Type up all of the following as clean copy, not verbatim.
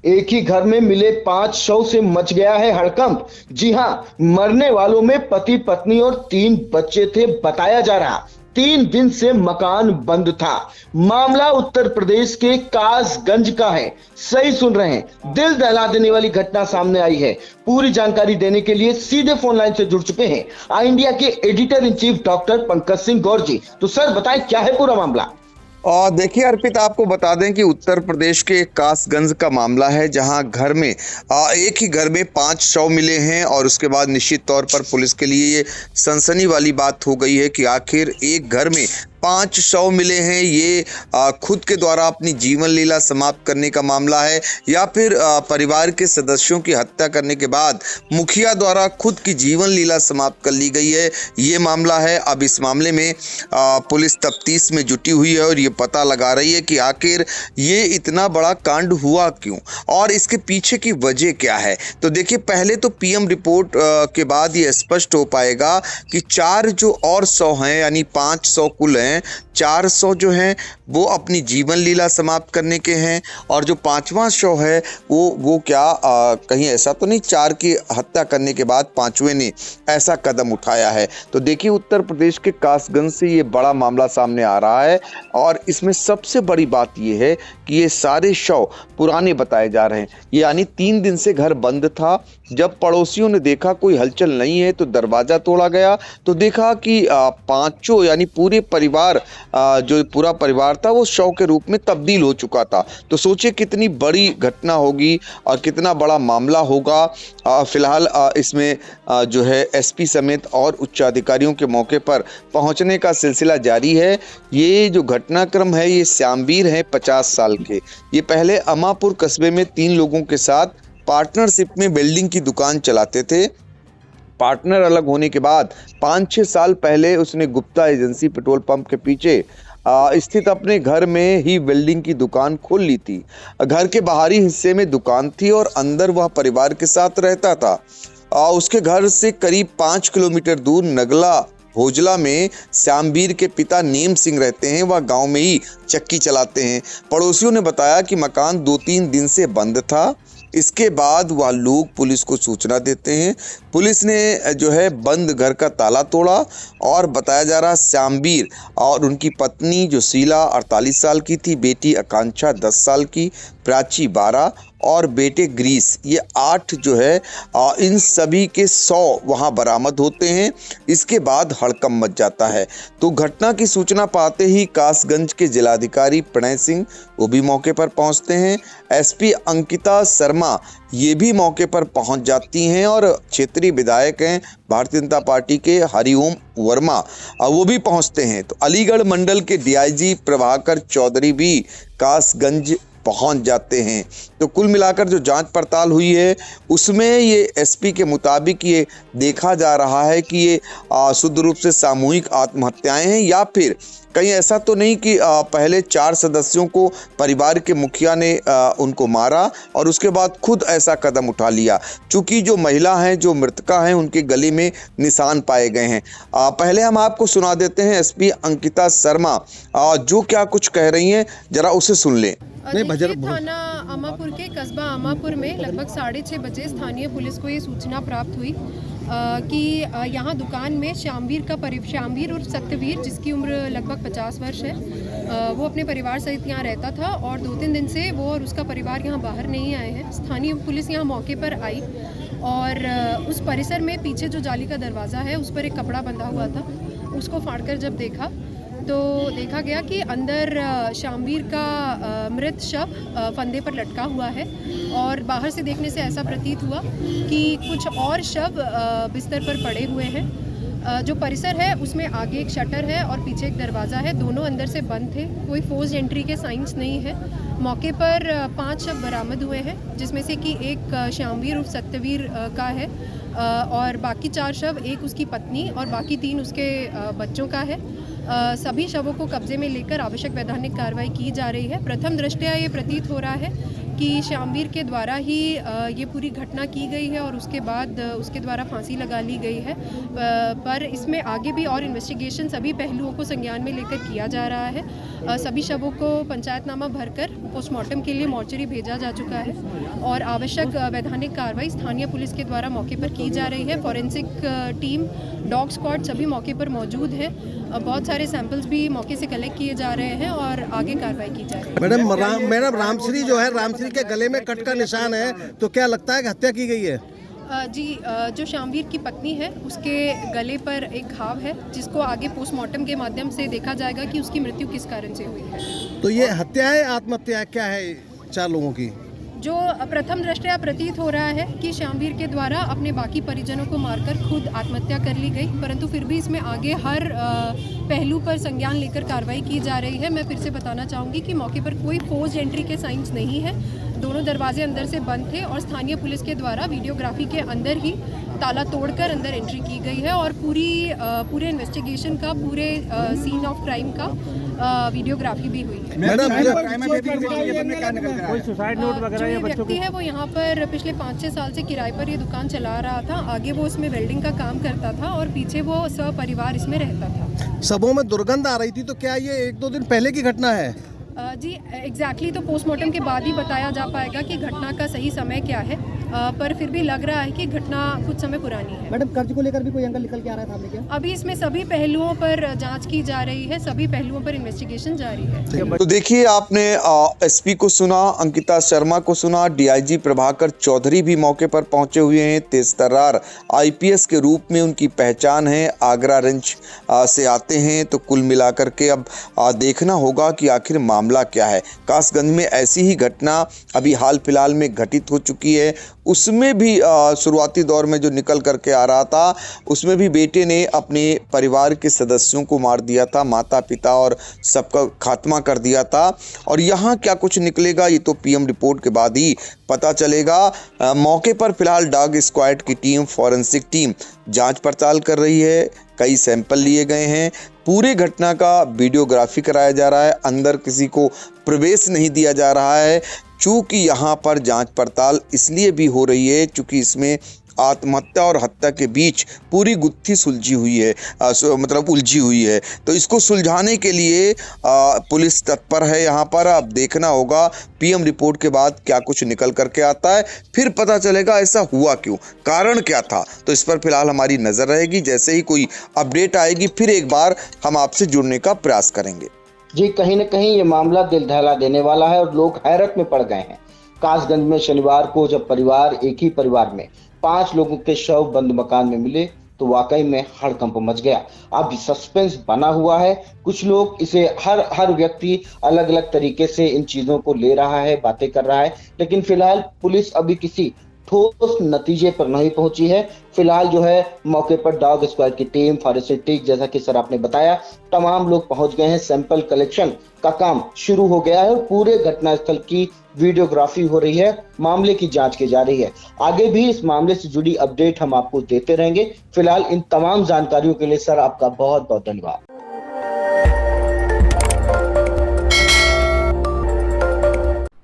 एक ही घर में मिले 5 शव से मच गया है हड़कंप। जी हां, मरने वालों में पति पत्नी और 3 बच्चे थे बताया जा रहा। 3 दिन से मकान बंद था। मामला उत्तर प्रदेश के कासगंज का है। सही सुन रहे हैं, दिल दहला देने वाली घटना सामने आई है। पूरी जानकारी देने के लिए सीधे फोन लाइन से जुड़ चुके हैं आई इंडिया के editor in chief doctor Pankaj Singh Gaur ji. तो सर बताएं, क्या है पूरा मामला? और देखिए अर्पित, आपको बता दें कि उत्तर प्रदेश के कासगंज का मामला है, जहां घर में एक ही घर में 5 शव मिले हैं। और उसके बाद निश्चित तौर पर पुलिस के लिए ये सनसनी वाली बात हो गई है कि आखिर एक घर में 5 शव मिले हैं। ये खुद के द्वारा अपनी जीवन लीला समाप्त करने का मामला है, या फिर परिवार के सदस्यों की हत्या करने के बाद मुखिया द्वारा खुद की जीवन लीला समाप्त कर ली गई है, ये मामला है। अब इस मामले में पुलिस तफ्तीश में जुटी हुई है और ये पता लगा रही है कि आखिर ये इतना बड़ा कांड हुआ क्यों और इसके पीछे की वजह क्या है। तो देखिए, पहले तो पीएम रिपोर्ट के बाद ये स्पष्ट हो पाएगा कि 4 जो और 100 हैं, यानी 500 कुल हैं, 400 जो हैं वो अपनी जीवन लीला समाप्त करने के हैं। और जो 5वां शव है वो क्या कहीं ऐसा तो नहीं 4 की हत्या करने के बाद 5वें ने ऐसा कदम उठाया है। तो देखिए, उत्तर प्रदेश के कासगंज से ये बड़ा मामला सामने आ रहा है। और इसमें सबसे बड़ी बात ये है कि ये सारे शव पुराने बताए जा रहे हैं, यानी 3 दिन से घर बंद था। जब पड़ोसियों ने देखा कोई हलचल नहीं है तो दरवाजा तोड़ा गया, तो देखा कि 5 यानी पूरे परिवार, जो पूरा परिवार था वो शव के रूप में तब्दील हो चुका था। तो सोचे कितनी बड़ी घटना होगी और कितना बड़ा मामला होगा। फिलहाल इसमें जो है एसपी समेत और उच्च अधिकारियों के मौके पर पहुंचने का सिलसिला जारी है। ये जो घटनाक्रम है ये श्यामवीर है, 50 साल के। ये पहले अमापुर कस्बे में 3 लोगों के साथ पार्टनरशिप में वेल्डिंग की दुकान चलाते थे। पार्टनर अलग होने के बाद 5-6 साल पहले उसने गुप्ता एजेंसी पेट्रोल पंप के पीछे स्थित अपने घर में ही वेल्डिंग की दुकान खोल ली थी। घर के बाहरी हिस्से में दुकान थी और अंदर वह परिवार के साथ रहता था। उसके घर से करीब 5 किलोमीटर दूर नगला भोजला में श्यामवीर के पिता नेम सिंह रहते हैं। वह गांव में ही चक्की चलाते हैं। पड़ोसियों ने बताया कि मकान 2-3 दिन से बंद था। इसके बाद वह लोग पुलिस को सूचना देते हैं। पुलिस ने जो है बंद घर का ताला तोड़ा और बताया जा रहा श्यामवीर और उनकी पत्नी जो शीला 48 साल की थी, बेटी आकांक्षा 10 साल की, प्राची 12 और बेटे ग्रीस ये 8 जो है इन सभी के 100 वहां बरामद होते हैं। इसके बाद हड़कंप मच जाता है। तो घटना की सूचना पाते ही कासगंज के जिलाधिकारी प्रणय सिंह वो भी मौके पर पहुंचते हैं। एसपी अंकिता शर्मा ये भी मौके पर पहुंच जाती हैं और क्षेत्रीय विधायक हैं भारतीय जनता पार्टी के हरिओम वर्मा, वो भी पहुंचते हैं। तो अलीगढ़ मंडल के डीआईजी प्रभाकर चौधरी भी कासगंज पहुंच जाते हैं। तो कुल मिलाकर जो जांच पड़ताल हुई है उसमें ये एसपी के मुताबिक ये देखा जा रहा है कि ये शुद्ध रूप से सामूहिक आत्महत्याएं हैं, या फिर कहीं ऐसा तो नहीं कि पहले 4 सदस्यों को परिवार के मुखिया ने उनको मारा और उसके बाद खुद ऐसा कदम उठा लिया। चूंकि जो महिला हैं, जो मृतका हैं, उनके गले में निशान पाए गए हैं। पहले हम आपको सुना देते हैं एसपी अंकिता शर्मा जो क्या कुछ कह रही हैं, जरा उसे सुन लें। थाना अमापुर के कस्बा अमापुर में लगभग 6:30 बजे स्थानीय पुलिस को ये सूचना प्राप्त हुई कि यहाँ दुकान में श्यामवीर और सत्यवीर, जिसकी उम्र लगभग 50 वर्ष है, वो अपने परिवार सहित यहाँ रहता था और 2-3 दिन से वो और उसका परिवार यहाँ बाहर नहीं आए हैं। स्थानीय पुलिस यहाँ मौके पर आई और उस परिसर में पीछे जो जाली का दरवाज़ा है उस पर एक कपड़ा बंधा हुआ था। उसको फाड़कर जब देखा तो देखा गया कि अंदर श्यामवीर का मृत शव फंदे पर लटका हुआ है और बाहर से देखने से ऐसा प्रतीत हुआ कि कुछ और शव बिस्तर पर पड़े हुए हैं। जो परिसर है उसमें आगे एक शटर है और पीछे एक दरवाज़ा है, दोनों अंदर से बंद थे। कोई फोर्स्ड एंट्री के साइंस नहीं है। मौके पर 5 शव बरामद हुए हैं, जिसमें से कि एक श्यामवीर और सत्यवीर का है और बाकी 4 शव, एक उसकी पत्नी और बाकी 3 उसके बच्चों का है। सभी शवों को कब्जे में लेकर आवश्यक वैधानिक कार्रवाई की जा रही है। प्रथम दृष्टया ये प्रतीत हो रहा है कि श्यामवीर के द्वारा ही ये पूरी घटना की गई है और उसके बाद उसके द्वारा फांसी लगा ली गई है। पर इसमें आगे भी और इन्वेस्टिगेशन सभी पहलुओं को संज्ञान में लेकर किया जा रहा है। सभी शवों को पंचायतनामा भरकर पोस्टमार्टम के लिए मॉर्चरी भेजा जा चुका है और आवश्यक वैधानिक कार्रवाई स्थानीय पुलिस के द्वारा मौके पर की जा रही है। फॉरेंसिक टीम, डॉग स्क्वाड सभी मौके पर मौजूद है। बहुत सारे सैंपल्स भी मौके से कलेक्ट किए जा रहे हैं और आगे कार्रवाई की जा रही है। मैडम रामश्री जो है, रामश्री के गले में कट का निशान है, तो क्या लगता है कि हत्या की गई है? जी, जो श्यामवीर की पत्नी है उसके गले पर एक घाव है जिसको आगे पोस्टमार्टम के माध्यम से देखा जाएगा कि उसकी मृत्यु किस कारण से हुई है। तो ये हत्या है, आत्महत्या क्या है 4 लोगों की? जो प्रथम दृष्टया प्रतीत हो रहा है कि श्यामवीर के द्वारा अपने बाकी परिजनों को मारकर खुद आत्महत्या कर ली गई, परंतु फिर भी इसमें आगे हर पहलू पर संज्ञान लेकर कार्रवाई की जा रही है। मैं फिर से बताना चाहूँगी कि मौके पर कोई फोर्स्ड एंट्री के साइंस नहीं है। दोनों दरवाजे अंदर से बंद थे और स्थानीय पुलिस के द्वारा वीडियोग्राफी के अंदर ही ताला तोड़कर अंदर एंट्री की गई है और पूरे इन्वेस्टिगेशन का, पूरे सीन ऑफ क्राइम का वीडियोग्राफी भी हुई है। मैडम कोई सुसाइड नोट वगैरह या जो बच्चों व्यक्ति है वो यहाँ पर पिछले 5-6 साल से किराए पर ये दुकान चला रहा था। आगे वो इसमें वेल्डिंग का काम करता था और पीछे वो सपरिवार इसमें रहता था। सबों में दुर्गंध आ रही थी, तो क्या ये 1-2 दिन पहले की घटना है? जी एग्जैक्टली तो पोस्टमार्टम के बाद ही बताया जा पाएगा कि घटना का सही समय क्या है, पर फिर भी लग रहा है कि घटना कुछ समय पुरानी है। मैडम, कर्ज को लेकर भी कोई एंगल निकल के आ रहा था आपने क्या? अभी इसमें सभी पहलुओं पर जांच की जा रही है, सभी पहलुओं पर इन्वेस्टिगेशन जारी है। तो देखिए, आपने एसपी को सुना, अंकिता शर्मा को सुना, डीआईजी प्रभाकर चौधरी भी मौके पर पहुंचे हुए हैं। तेजतर्रार आईपीएस के रूप में उनकी पहचान है, आगरा रेंज से आते हैं। तो कुल मिलाकर के अब देखना होगा कि आखिर मामला क्या है। कासगंज में ऐसी ही घटना अभी हाल फिलहाल में घटित हो चुकी है। उसमें भी शुरुआती दौर में जो निकल करके आ रहा था, उसमें भी बेटे ने अपने परिवार के सदस्यों को मार दिया था, माता पिता और सबका खात्मा कर दिया था। और यहाँ क्या कुछ निकलेगा ये तो पीएम रिपोर्ट के बाद ही पता चलेगा। मौके पर फिलहाल डॉग स्क्वाड की टीम, फॉरेंसिक टीम जांच पड़ताल कर रही है। कई सैंपल लिए गए हैं। पूरे घटना का वीडियोग्राफी कराया जा रहा है। अंदर किसी को प्रवेश नहीं दिया जा रहा है। चूँकि यहाँ पर जांच पड़ताल इसलिए भी हो रही है चूँकि इसमें आत्महत्या और हत्या के बीच पूरी गुत्थी सुलझी हुई है, मतलब उलझी हुई है। तो इसको सुलझाने के लिए पुलिस तत्पर है यहाँ पर। अब देखना होगा पीएम रिपोर्ट के बाद क्या कुछ निकल करके आता है, फिर पता चलेगा ऐसा हुआ क्यों, कारण क्या था। तो इस पर फिलहाल हमारी नज़र रहेगी। जैसे ही कोई अपडेट आएगी फिर एक बार हम आपसे जुड़ने का प्रयास करेंगे। जी, कहीं न कहीं ये मामला दिल दहला देने वाला है और लोग हैरत में पड़ गए हैं। कासगंज में शनिवार को जब एक ही परिवार में 5 लोगों के शव बंद मकान में मिले तो वाकई में हड़कंप मच गया। अब सस्पेंस बना हुआ है। कुछ लोग इसे हर व्यक्ति अलग अलग तरीके से इन चीजों को ले रहा है, बातें कर रहा है, लेकिन फिलहाल पुलिस अभी किसी ठोस नतीजे पर नहीं पहुंची है। फिलहाल जो है मौके पर डॉग स्क्वाड की टीम, फॉरेंसिक टीम, जैसा कि सर आपने बताया, तमाम लोग पहुंच गए हैं। सैंपल कलेक्शन का काम शुरू हो गया है और पूरे घटनास्थल की वीडियोग्राफी हो रही है। मामले की जांच की जा रही है। आगे भी इस मामले से जुड़ी अपडेट हम आपको देते रहेंगे। फिलहाल इन तमाम जानकारियों के लिए सर आपका बहुत बहुत धन्यवाद।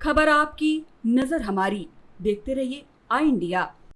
खबर आपकी, नजर हमारी। देखते रहिए आई इंडिया।